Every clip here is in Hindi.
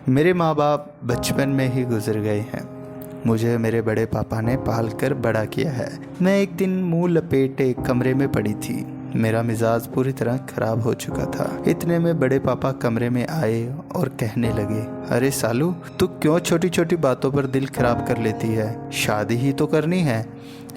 मेरे माँ बाप बचपन में ही गुजर गए हैं। मुझे मेरे बड़े पापा ने पाल कर बड़ा किया है। मैं एक दिन मुंह लपेटे कमरे में पड़ी थी। मेरा मिजाज पूरी तरह खराब हो चुका था। इतने में बड़े पापा कमरे में आए और कहने लगे, अरे सालू, तू क्यों छोटी छोटी बातों पर दिल खराब कर लेती है? शादी ही तो करनी है,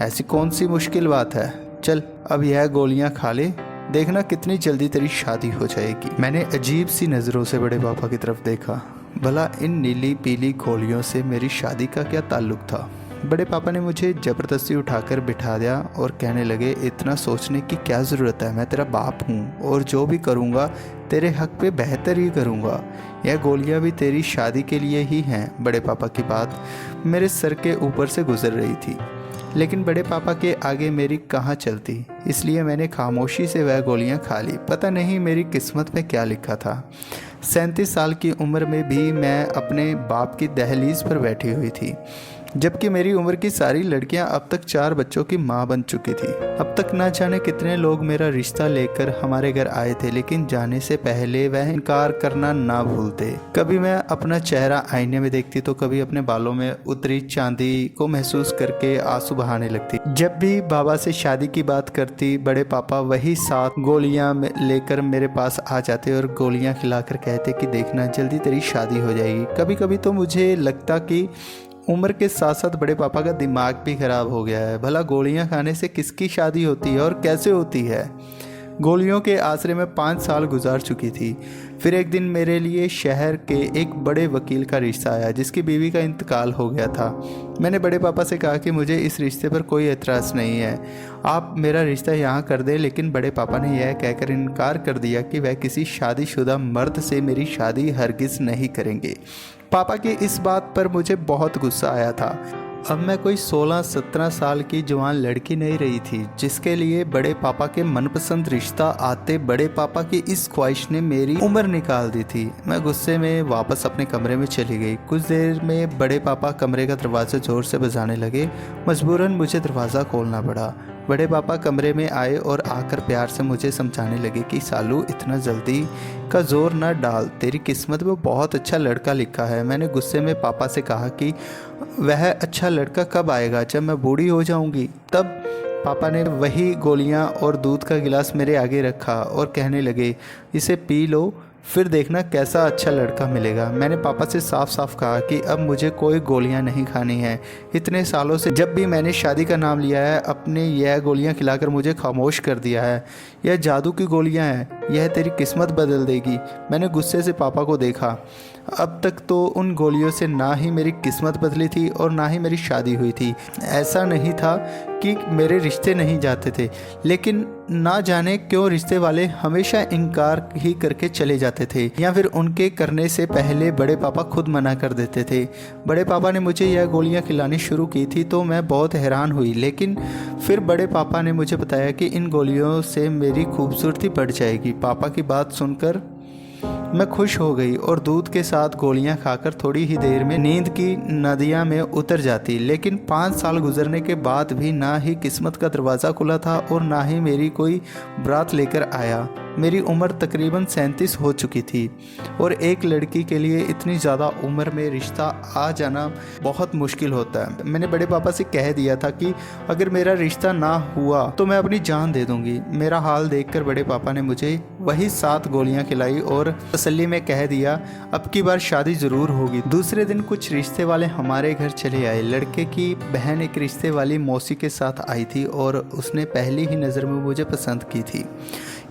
ऐसी कौन सी मुश्किल बात है। चल अब यह गोलियां खा ले, देखना कितनी जल्दी तेरी शादी हो जाएगी। मैंने अजीब सी नज़रों से बड़े पापा की तरफ देखा। भला इन नीली पीली गोलियों से मेरी शादी का क्या ताल्लुक था? बड़े पापा ने मुझे ज़बरदस्ती उठाकर बिठा दिया और कहने लगे, इतना सोचने की क्या ज़रूरत है, मैं तेरा बाप हूँ और जो भी करूँगा तेरे हक पे बेहतर ही करूँगा। यह गोलियाँ भी तेरी शादी के लिए ही हैं। बड़े पापा की बात मेरे सर के ऊपर से गुजर रही थी, लेकिन बड़े पापा के आगे मेरी कहाँ चलती, इसलिए मैंने खामोशी से वह गोलियां खा ली। पता नहीं मेरी किस्मत में क्या लिखा था। 37 साल की उम्र में भी मैं अपने बाप की दहलीज पर बैठी हुई थी, जबकि मेरी उम्र की सारी लड़कियां अब तक 4 बच्चों की मां बन चुकी थी। अब तक ना जाने कितने लोग मेरा रिश्ता लेकर हमारे घर आए थे, लेकिन जाने से पहले वह इनकार करना ना भूलते। कभी मैं अपना चेहरा आईने में देखती तो कभी अपने बालों में उतरी चांदी को महसूस करके आंसू बहाने लगती। जब भी बाबा से शादी की बात करती, बड़े पापा वही 7 गोलियां लेकर मेरे पास आ जाते और गोलियां खिलाकर कहते कि देखना जल्दी तेरी शादी हो जाएगी। कभी कभी तो मुझे लगता कि उम्र के साथ साथ बड़े पापा का दिमाग भी खराब हो गया है। भला गोलियां खाने से किसकी शादी होती है और कैसे होती है? गोलियों के आसरे में 5 साल गुजार चुकी थी। फिर एक दिन मेरे लिए शहर के एक बड़े वकील का रिश्ता आया, जिसकी बीवी का इंतकाल हो गया था। मैंने बड़े पापा से कहा कि मुझे इस रिश्ते पर कोई एतराज़ नहीं है, आप मेरा रिश्ता यहाँ कर दें। लेकिन बड़े पापा ने यह कहकर इनकार कर दिया कि वह किसी शादीशुदा मर्द से मेरी शादी हरगिज़ नहीं करेंगे। पापा की इस बात पर मुझे बहुत गुस्सा आया था। अब मैं कोई 16-17 साल की जवान लड़की नहीं रही थी, जिसके लिए बड़े पापा के मनपसंद रिश्ता आते बड़े पापा की इस ख्वाहिश ने मेरी उम्र निकाल दी थी। मैं गुस्से में वापस अपने कमरे में चली गई। कुछ देर में बड़े पापा कमरे का दरवाज़ा ज़ोर से बजाने लगे। मजबूरन मुझे दरवाज़ा खोलना पड़ा। बड़े पापा कमरे में आए और आकर प्यार से मुझे समझाने लगे कि सालू, इतना जल्दी का जोर न डाल, तेरी किस्मत में बहुत अच्छा लड़का लिखा है। मैंने गुस्से में पापा से कहा कि वह अच्छा लड़का कब आएगा, जब मैं बूढ़ी हो जाऊंगी? तब पापा ने वही गोलियां और दूध का गिलास मेरे आगे रखा और कहने लगे, इसे पी लो, फिर देखना कैसा अच्छा लड़का मिलेगा। मैंने पापा से साफ साफ कहा कि अब मुझे कोई गोलियां नहीं खानी है। इतने सालों से जब भी मैंने शादी का नाम लिया है, अपने यह गोलियां खिलाकर मुझे खामोश कर दिया है। यह जादू की गोलियां हैं, यह तेरी किस्मत बदल देगी। मैंने गुस्से से पापा को देखा। अब तक तो उन गोलियों से ना ही मेरी किस्मत बदली थी और ना ही मेरी शादी हुई थी। ऐसा नहीं था कि मेरे रिश्ते नहीं जाते थे, लेकिन ना जाने क्यों रिश्ते वाले हमेशा इनकार ही करके चले जाते थे, या फिर उनके करने से पहले बड़े पापा खुद मना कर देते थे। बड़े पापा ने मुझे यह गोलियां खिलानी शुरू की थी तो मैं बहुत हैरान हुई, लेकिन फिर बड़े पापा ने मुझे बताया कि इन गोलियों से मेरी खूबसूरती बढ़ जाएगी। पापा की बात सुनकर मैं खुश हो गई और दूध के साथ गोलियां खाकर थोड़ी ही देर में नींद की नदियां में उतर जाती। लेकिन 5 साल गुजरने के बाद भी ना ही किस्मत का दरवाज़ा खुला था और ना ही मेरी कोई बारात लेकर आया। मेरी उम्र तकरीबन 37 हो चुकी थी और एक लड़की के लिए इतनी ज़्यादा उम्र में रिश्ता आ जाना बहुत मुश्किल होता है। मैंने बड़े पापा से कह दिया था कि अगर मेरा रिश्ता ना हुआ तो मैं अपनी जान दे दूंगी। मेरा हाल देखकर बड़े पापा ने मुझे वही 7 गोलियां खिलाई और तसल्ली में कह दिया, अब की बार शादी ज़रूर होगी। दूसरे दिन कुछ रिश्ते वाले हमारे घर चले आए। लड़के की बहन एक रिश्ते वाली मौसी के साथ आई थी और उसने पहली ही नज़र में मुझे पसंद की थी।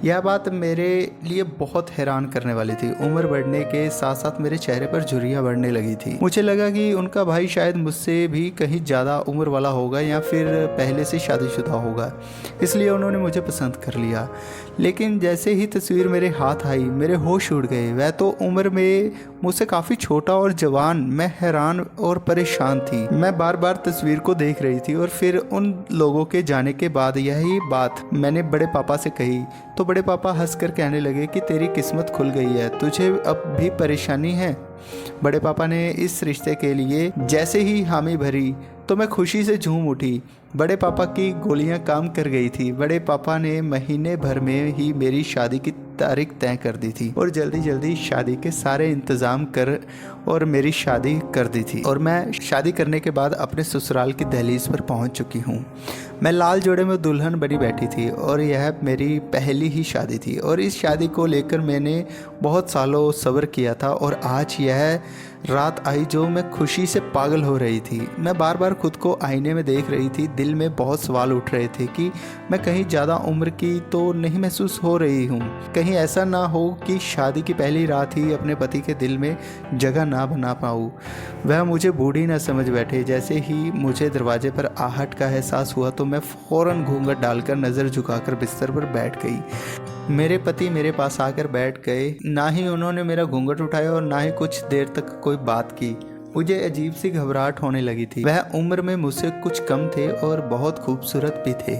यह बात मेरे लिए बहुत हैरान करने वाली थी। उम्र बढ़ने के साथ साथ मेरे चेहरे पर झुर्रियाँ बढ़ने लगी थी। मुझे लगा कि उनका भाई शायद मुझसे भी कहीं ज़्यादा उम्र वाला होगा या फिर पहले से शादीशुदा होगा, इसलिए उन्होंने मुझे पसंद कर लिया। लेकिन जैसे ही तस्वीर मेरे हाथ आई, मेरे होश उड़ गए। वह तो उम्र में मुझसे काफ़ी छोटा और जवान। मैं हैरान और परेशान थी। मैं बार बार तस्वीर को देख रही थी और फिर उन लोगों के जाने के बाद यही बात मैंने बड़े पापा से कही तो बड़े पापा हंसकर कहने लगे कि तेरी किस्मत खुल गई है, तुझे अब भी परेशानी है। बड़े पापा ने इस रिश्ते के लिए जैसे ही हामी भरी तो मैं खुशी से झूम उठी। बड़े पापा की गोलियां काम कर गई थी। बड़े पापा ने महीने भर में ही मेरी शादी की तारीख तय कर दी थी और जल्दी जल्दी शादी के सारे इंतज़ाम कर और मेरी शादी कर दी थी। और मैं शादी करने के बाद अपने ससुराल की दहलीज पर पहुंच चुकी हूँ। मैं लाल जोड़े में दुल्हन बनी बैठी थी और यह मेरी पहली ही शादी थी और इस शादी को लेकर मैंने बहुत सालों सब्र किया था और आज यह रात आई जो मैं खुशी से पागल हो रही थी। मैं बार बार खुद को आईने में देख रही थी। दिल में बहुत सवाल उठ रहे थे कि मैं कहीं ज़्यादा उम्र की तो नहीं महसूस हो रही हूँ। कहीं ऐसा ना हो कि शादी की पहली रात ही अपने पति के दिल में जगह ना बना पाऊँ। वह मुझे बूढ़ी ना समझ बैठे। जैसे ही मुझे दरवाजे पर आहट का एहसास हुआ तो मैं फ़ौरन घूंघट डालकर नज़र झुकाकर बिस्तर पर बैठ गई। मेरे पति मेरे पास आकर बैठ गए। ना ही उन्होंने मेरा घूंघट उठाया और ना ही कुछ देर तक कोई बात की। मुझे अजीब सी घबराहट होने लगी थी। वह उम्र में मुझसे कुछ कम थे और बहुत खूबसूरत भी थे।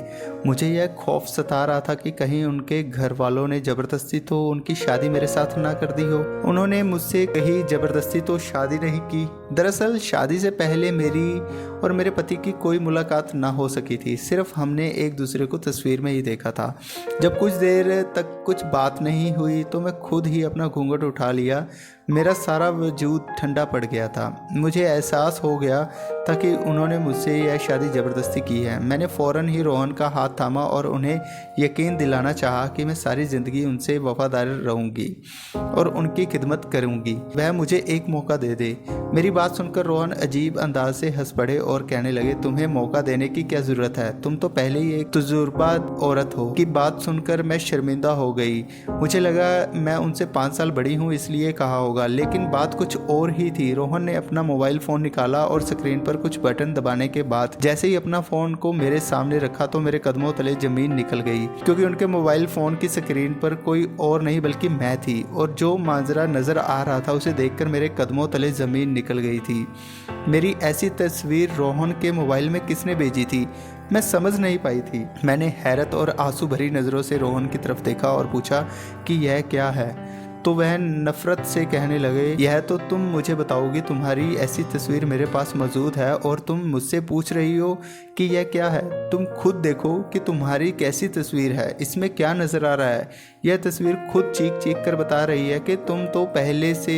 मुझे यह खौफ सता रहा था कि कहीं उनके घर वालों ने ज़बरदस्ती तो उनकी शादी मेरे साथ ना कर दी हो। उन्होंने मुझसे कहीं ज़बरदस्ती तो शादी नहीं की। दरअसल शादी से पहले मेरी और मेरे पति की कोई मुलाकात ना हो सकी थी। सिर्फ हमने एक दूसरे को तस्वीर में ही देखा था। जब कुछ देर तक कुछ बात नहीं हुई तो मैं खुद ही अपना घूंघट उठा लिया। मेरा सारा वजूद ठंडा पड़ गया था। मुझे एहसास हो गया था कि उन्होंने मुझसे यह शादी ज़बरदस्ती की है। मैंने फ़ौरन ही रोहन का हाथ थामा और उन्हें यकीन दिलाना चाहा कि मैं सारी ज़िंदगी उनसे वफादार रहूँगी और उनकी खिदमत करूँगी। वह मुझे एक मौका दे दे। मेरी बात सुनकर रोहन अजीब अंदाज से हंस पड़े और कहने लगे, तुम्हें मौका देने की क्या ज़रूरत है? तुम तो पहले ही एक तजुर्बा औरत हो। की बात सुनकर मैं शर्मिंदा हो गई। मुझे लगा मैं उनसे 5 साल बड़ी हूँ इसलिए कहा होगा, लेकिन बात कुछ और ही थी। रोहन ने अपना मोबाइल फ़ोन निकाला और स्क्रीन पर कुछ बटन दबाने के बाद जैसे ही अपना फ़ोन को मेरे सामने रखा तो मेरे कदमों तले ज़मीन निकल गई, क्योंकि उनके मोबाइल फ़ोन की स्क्रीन पर कोई और नहीं बल्कि मैं थी। और जो मांजरा नज़र आ रहा था उसे देखकर मेरे कदमों तले ज़मीन निकल गई थी। मेरी ऐसी तस्वीर रोहन के मोबाइल में किसने भेजी थी? मैं समझ नहीं पाई थी। मैंने हैरत और आंसू भरी नज़रों से रोहन की तरफ देखा और पूछा कि यह क्या है? तो वह नफ़रत से कहने लगे, यह तो तुम मुझे बताओगी। तुम्हारी ऐसी तस्वीर मेरे पास मौजूद है और तुम मुझसे पूछ रही हो कि यह क्या है? तुम खुद देखो कि तुम्हारी कैसी तस्वीर है, इसमें क्या नज़र आ रहा है। यह तस्वीर खुद चीख चीख कर बता रही है कि तुम तो पहले से।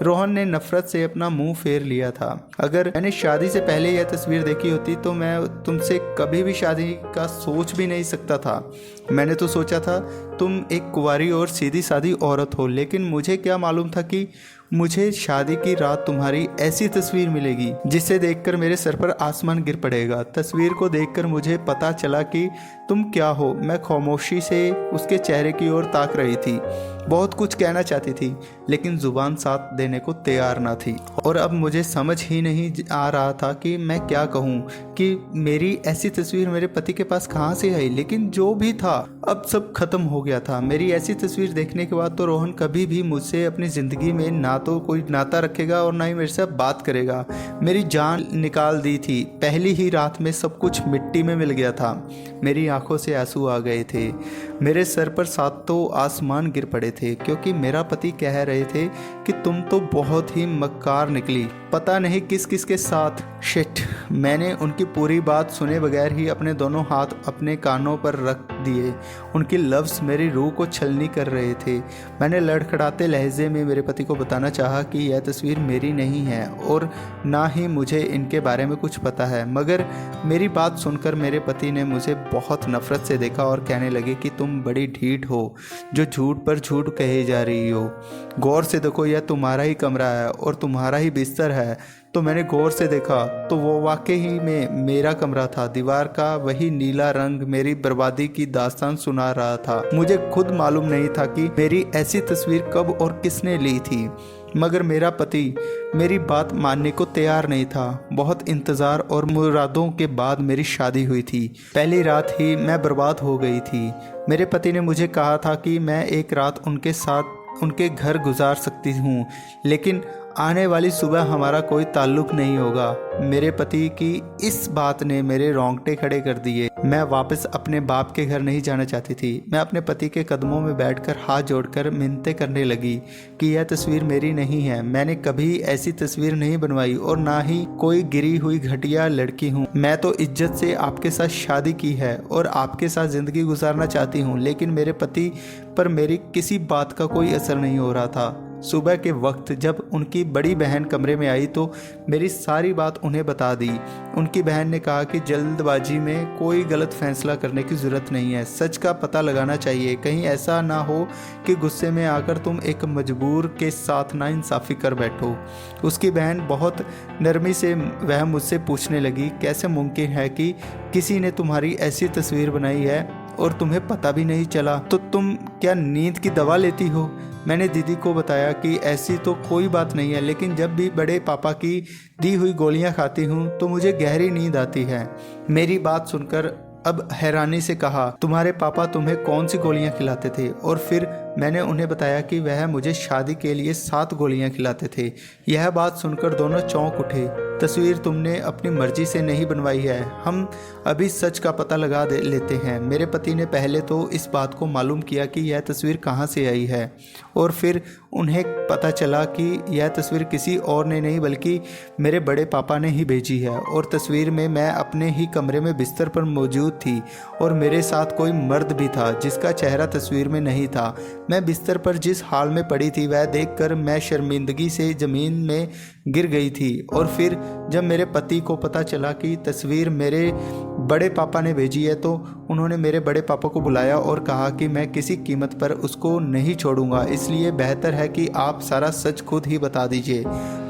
रोहन ने नफ़रत से अपना मुंह फेर लिया था। अगर मैंने शादी से पहले यह तस्वीर देखी होती तो मैं तुमसे कभी भी शादी का सोच भी नहीं सकता था। मैंने तो सोचा था तुम एक कुंवारी और सीधी सादी औरत हो, लेकिन मुझे क्या मालूम था कि मुझे शादी की रात तुम्हारी ऐसी तस्वीर मिलेगी जिसे देखकर मेरे सर पर आसमान गिर पड़ेगा। तस्वीर को देखकर मुझे पता चला कि तुम क्या हो। मैं खामोशी से उसके चेहरे की ओर ताक रही थी। बहुत कुछ कहना चाहती थी लेकिन जुबान साथ देने को तैयार ना थी। और अब मुझे समझ ही नहीं आ रहा था कि मैं क्या कहूँ, कि मेरी ऐसी तस्वीर मेरे पति के पास कहाँ से आई। लेकिन जो भी था अब सब खत्म हो गया था। मेरी ऐसी तस्वीर देखने के बाद तो रोहन कभी भी मुझसे अपनी ज़िंदगी में ना तो कोई नाता रखेगा और ना ही मेरे से बात करेगा। मेरी जान निकाल दी थी। पहली ही रात में सब कुछ मिट्टी में मिल गया था। मेरी आंखों से आंसू आ गए थे। मेरे सर पर सातों आसमान गिर पड़े थे, क्योंकि मेरा पति कह रहे थे कि तुम तो बहुत ही मक्कार निकली, पता नहीं किस किस के साथ। शिट। मैंने उनकी पूरी बात सुने बगैर ही अपने दोनों हाथ अपने कानों पर रख दिए। उनके लफ्ज़ मेरी रूह को छलनी कर रहे थे। मैंने लड़खड़ाते लहजे में मेरे पति को बताना चाहा कि यह तस्वीर मेरी नहीं है और ना ही मुझे इनके बारे में कुछ पता है। मगर मेरी बात सुनकर मेरे पति ने मुझे बहुत नफ़रत से देखा और कहने लगे कि तुम बड़ी ढीठ हो जो झूठ पर झूठ कहे जा रही हो। गौर से देखो, यह तुम्हारा ही कमरा है और तुम्हारा ही बिस्तर है। तो मैंने गौर से देखा तो वो वाकई में मेरा कमरा था। दीवार का वही नीला रंग मेरी बर्बादी की दास्तान सुना रहा था। मुझे खुद मालूम नहीं था कि मेरी ऐसी तस्वीर कब और किसने ली थी, मगर मेरा पति मेरी बात मानने को तैयार नहीं था। बहुत इंतज़ार और मुरादों के बाद मेरी शादी हुई थी। पहली रात ही मैं बर्बाद हो गई थी। मेरे पति ने मुझे कहा था कि मैं एक रात उनके साथ उनके घर गुजार सकती हूँ, लेकिन आने वाली सुबह हमारा कोई ताल्लुक नहीं होगा। मेरे पति की इस बात ने मेरे रोंगटे खड़े कर दिए। मैं वापस अपने बाप के घर नहीं जाना चाहती थी। मैं अपने पति के कदमों में बैठकर हाथ जोड़कर मिन्नतें करने लगी कि यह तस्वीर मेरी नहीं है। मैंने कभी ऐसी तस्वीर नहीं बनवाई और ना ही कोई गिरी हुई घटिया लड़की हूँ। मैं तो इज्जत से आपके साथ शादी की है और आपके साथ ज़िंदगी गुजारना चाहती हूँ, लेकिन मेरे पति पर मेरी किसी बात का कोई असर नहीं हो रहा था। सुबह के वक्त जब उनकी बड़ी बहन कमरे में आई तो मेरी सारी बात उन्हें बता दी। उनकी बहन ने कहा कि जल्दबाजी में कोई गलत फैसला करने की ज़रूरत नहीं है, सच का पता लगाना चाहिए। कहीं ऐसा ना हो कि गुस्से में आकर तुम एक मजबूर के साथ नाइंसाफ़ी कर बैठो। उसकी बहन बहुत नरमी से वह मुझसे पूछने लगी, कैसे मुमकिन है कि किसी ने तुम्हारी ऐसी तस्वीर बनाई है और तुम्हें पता भी नहीं चला? तो तुम क्या नींद की दवा लेती हो? मैंने दीदी को बताया कि ऐसी तो कोई बात नहीं है, लेकिन जब भी बड़े पापा की दी हुई गोलियां खाती हूँ तो मुझे गहरी नींद आती है। मेरी बात सुनकर अब हैरानी से कहा, तुम्हारे पापा तुम्हें कौन सी गोलियां खिलाते थे? और फिर मैंने उन्हें बताया कि वह मुझे शादी के लिए 7 गोलियां खिलाते थे। यह बात सुनकर दोनों चौंक उठे। तस्वीर तुमने अपनी मर्जी से नहीं बनवाई है, हम अभी सच का पता लगा लेते हैं। मेरे पति ने पहले तो इस बात को मालूम किया कि यह तस्वीर कहाँ से आई है और फिर उन्हें पता चला कि यह तस्वीर किसी और ने नहीं बल्कि मेरे बड़े पापा ने ही भेजी है। और तस्वीर में मैं अपने ही कमरे में बिस्तर पर मौजूद थी और मेरे साथ कोई मर्द भी था जिसका चेहरा तस्वीर में नहीं था। मैं बिस्तर पर जिस हाल में पड़ी थी वह देखकर मैं शर्मिंदगी से ज़मीन में गिर गई थी। और फिर जब मेरे पति को पता चला कि तस्वीर मेरे बड़े पापा ने भेजी है तो उन्होंने मेरे बड़े पापा को बुलाया और कहा कि मैं किसी कीमत पर उसको नहीं छोड़ूंगा, इसलिए बेहतर है कि आप सारा सच खुद ही बता दीजिए।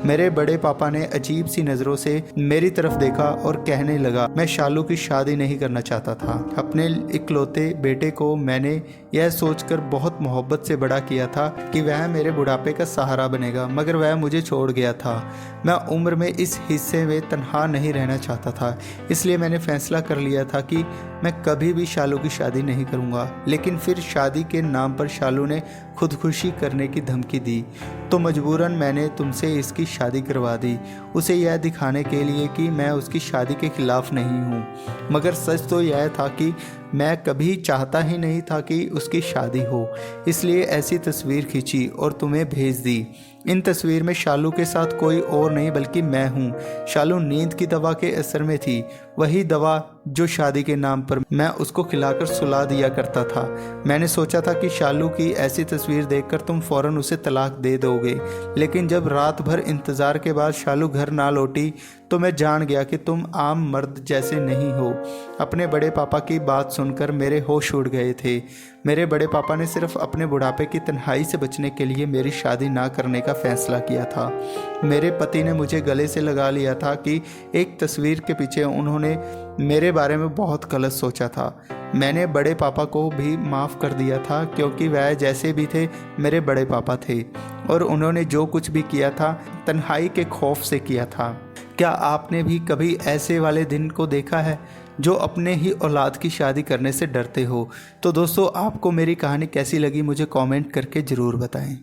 मेरे बड़े पापा ने अजीब सी नज़रों से मेरी तरफ देखा और कहने लगा, मैं शालू की शादी नहीं करना चाहता था। अपने इकलौते बेटे को मैंने यह सोचकर बहुत मोहब्बत से बड़ा किया था कि वह मेरे बुढ़ापे का सहारा बनेगा, मगर वह मुझे छोड़ गया था। मैं उम्र में इस हिस्से में तन्हा नहीं रहना चाहता था, इसलिए मैंने फैसला कर लिया था कि मैं कभी भी शालू की शादी नहीं करूंगा। लेकिन फिर शादी के नाम पर शालू ने खुदकुशी करने की धमकी दी तो मजबूरन मैंने तुमसे इसकी शादी करवा दी, उसे यह दिखाने के लिए कि मैं उसकी शादी के खिलाफ नहीं हूँ। मगर सच तो यह था कि मैं कभी चाहता ही नहीं था कि उसकी शादी हो, इसलिए ऐसी तस्वीर खींची और तुम्हें भेज दी। इन तस्वीर में शालू के साथ कोई और नहीं बल्कि मैं हूँ। शालू नींद की दवा के असर में थी, वही दवा जो शादी के नाम पर मैं उसको खिलाकर सुला दिया करता था। मैंने सोचा था कि शालू की ऐसी तस्वीर देखकर तुम फौरन उसे तलाक दे दोगे, लेकिन जब रात भर इंतज़ार के बाद शालू घर ना लौटी तो मैं जान गया कि तुम आम मर्द जैसे नहीं हो। अपने बड़े पापा की बात सुनकर मेरे होश उड़ गए थे। मेरे बड़े पापा ने सिर्फ अपने बुढ़ापे की तन्हाई से बचने के लिए मेरी शादी ना करने का फैसला किया था। मेरे पति ने मुझे गले से लगा लिया था कि एक तस्वीर के पीछे उन्होंने मेरे बारे में बहुत गलत सोचा था। मैंने बड़े पापा को भी माफ़ कर दिया था क्योंकि वह जैसे भी थे मेरे बड़े पापा थे और उन्होंने जो कुछ भी किया था तन्हाई के खौफ से किया था। क्या आपने भी कभी ऐसे वाले दिन को देखा है जो अपने ही औलाद की शादी करने से डरते हो? तो दोस्तों, आपको मेरी कहानी कैसी लगी मुझे कमेंट करके ज़रूर बताएं।